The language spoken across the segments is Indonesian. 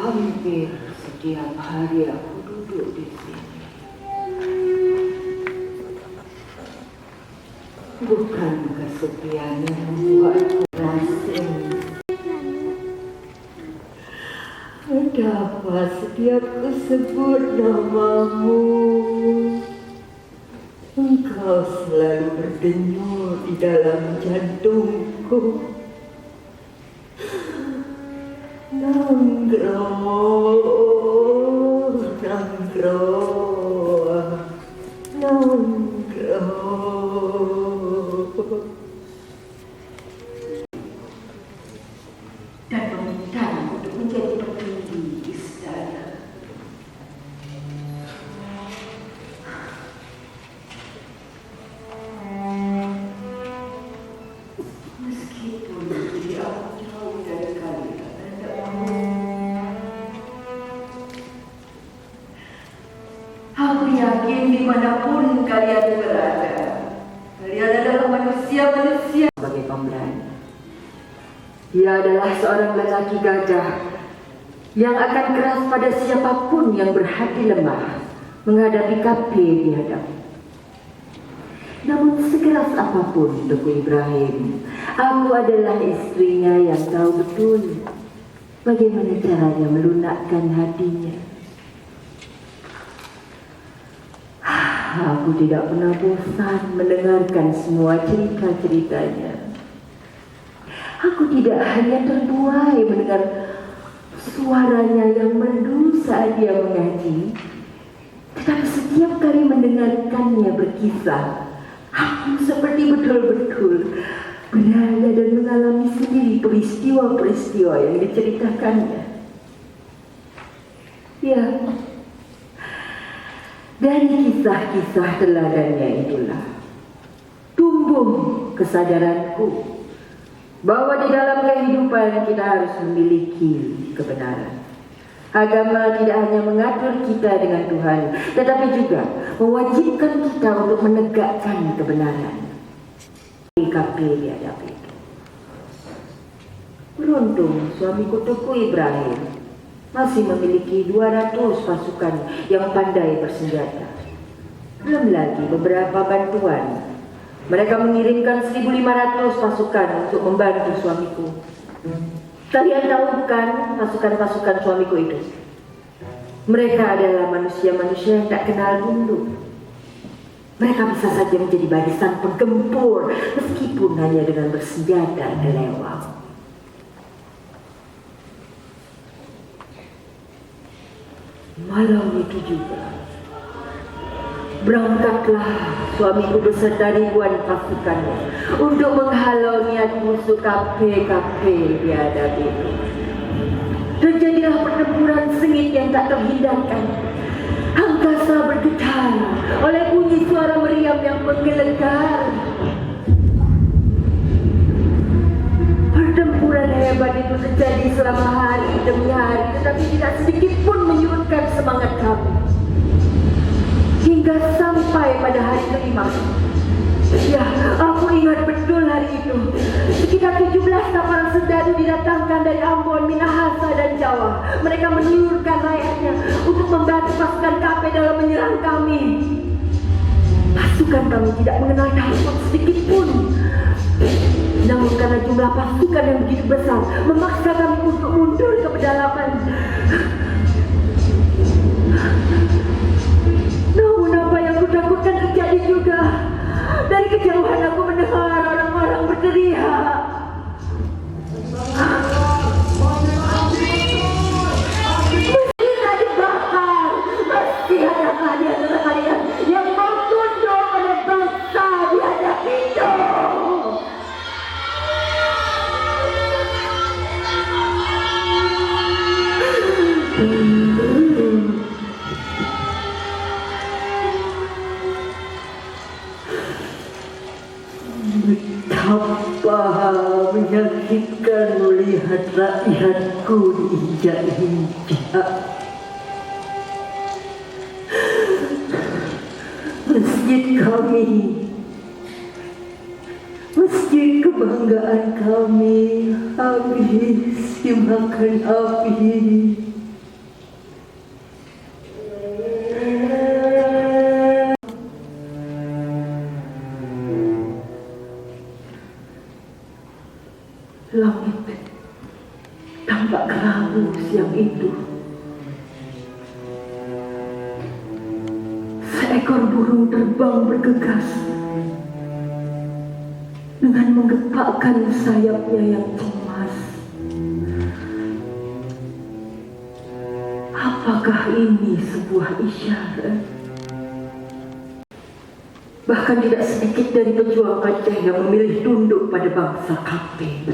Hampir setiap hari aku duduk di sini. Bukan kesepian yang membuatku asing. Betapa setiap ku sebut namamu, engkau selalu berdenyut di dalam jantungku. Nanggro, nanggro, nanggro. Dan meminta untuk menjadi petinggi istana. Meskipun dia jauh dari kalian, aku yakin dimanapun kalian berada, kalian adalah manusia-manusia sebagai pemberani. Dia adalah seorang lelaki gagah yang akan keras pada siapapun yang berhati lemah menghadapi kafir di hadapan. Namun sekeras apapun Tuku Ibrahim, aku adalah istrinya yang tahu betul bagaimana caranya melunakkan hatinya. Aku tidak pernah bosan mendengarkan semua cerita-ceritanya. Aku tidak hanya terbuai mendengar suaranya yang merdu saat dia mengaji, tetapi setiap kali mendengarkannya berkisah, aku seperti betul-betul berada dan mengalami sendiri peristiwa-peristiwa yang diceritakannya. Ya, dari kisah-kisah teladannya itulah tumbuh kesadaranku bahwa di dalam kehidupan kita harus memiliki kebenaran. Agama tidak hanya mengatur kita dengan Tuhan, tetapi juga mewajibkan kita untuk menegakkan kebenaran. Kafir di hadapan itu. Beruntung suamiku Tuku Ibrahim masih memiliki 200 pasukan yang pandai bersenjata. Belum lagi beberapa bantuan. Mereka mengirimkan 1.500 pasukan untuk membantu suamiku. Kalian tahu bukan pasukan-pasukan suamiku itu? Mereka adalah manusia-manusia yang tak kenal tunduk. Mereka bisa saja menjadi barisan penggempur meskipun hanya dengan bersenjata kelewang. Malam itu juga berangkatlah suamiku beserta ribuan pasukannya untuk menghalau niat musuh kafir-kafir di hadapan itu. Terjadilah pertempuran sengit yang tak terhindarkan. Angkasa bergetar oleh bunyi suara meriam yang menggelegar. Pertempuran hebat itu terjadi selama hari demi hari, tetapi tidak sedikit pun menyurutkan semangat kami. Hingga sampai pada hari kelima. Ya, aku ingat betul hari itu. Sekitar 17 kapal serdadu didatangkan dari Ambon, Minahasa dan Jawa. Mereka meniurkan rakyatnya untuk membantu pasukan kafir dalam menyerang kami. Pasukan kami tidak mengenal takut sedikit pun. Namun karena jumlah pasukan yang begitu besar memaksa kami untuk mundur ke pedalaman. Namun apa yang kutakutkan terjadi juga. Dari kejauhan aku mendengar orang-orang berteriak. Mesti ada dibakar. Mesti ada kalian yang mau tunduk pada bangsa di hadapan itu. Betapa menyakitkan melihat rakyatku diinjak-injak. Masjid kami, masjid kebanggaan kami habis dimakan api. Langit tampak kelabu siang itu. Seekor burung terbang bergegas dengan menggepakkan sayapnya yang cemas. Apakah ini sebuah isyarat? Bahkan tidak sedikit dari pejuang Aceh yang memilih tunduk pada bangsa Kape.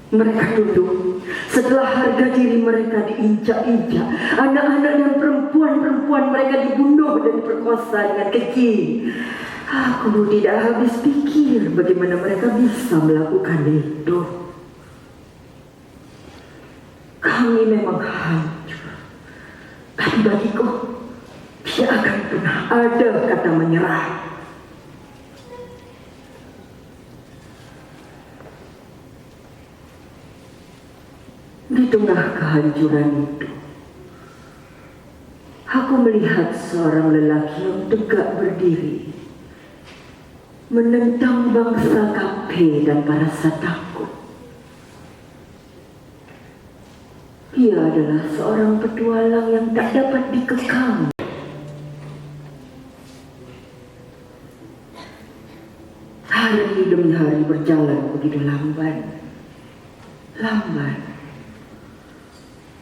Mereka tunduk setelah harga diri mereka diinjak-injak, anak-anak dan perempuan-perempuan mereka dibunuh dan diperkosa dengan keji. Aku tidak habis pikir bagaimana mereka bisa melakukan itu. Kami memang hancur, tapi bagiku tidak akan pernah ada kata menyerah. Di tengah kehancuran itu, aku melihat seorang lelaki yang tegak berdiri, menentang bangsa Kape dan para satakut. Ia adalah seorang petualang yang tak dapat dikekang. Hari demi hari berjalan begitu lamban.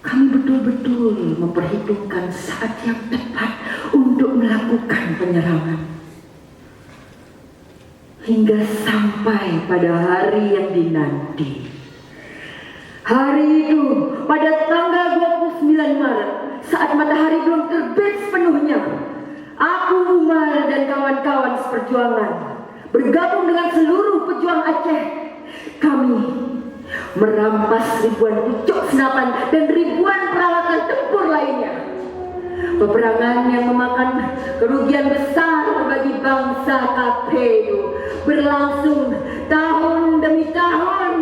Kami betul-betul memperhitungkan saat yang tepat untuk melakukan penyerangan. Hingga sampai pada hari yang dinanti. Hari itu pada tanggal 29 Maret, saat matahari belum terbit sepenuhnya, aku, Umar dan kawan-kawan seperjuangan bergabung dengan seluruh pejuang Aceh. Kami merampas ribuan pucuk senapan dan ribuan peralatan tempur lainnya. Peperangan yang memakan kerugian besar bagi bangsa Kape itu berlangsung tahun demi tahun.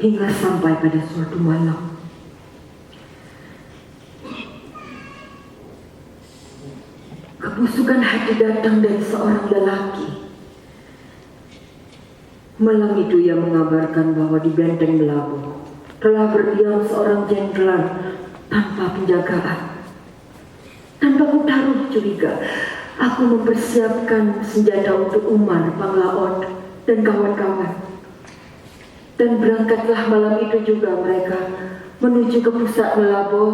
Hingga sampai pada suatu malam, kebusukan hati datang dari seorang lelaki. Malam itu ia mengabarkan bahwa di benteng Melabu telah berdiam seorang jenderal tanpa penjagaan. Tanpa ku taruh curiga, aku mempersiapkan senjata untuk Umar, Panglaon, dan kawan-kawan. Dan berangkatlah malam itu juga mereka menuju ke pusat Melabu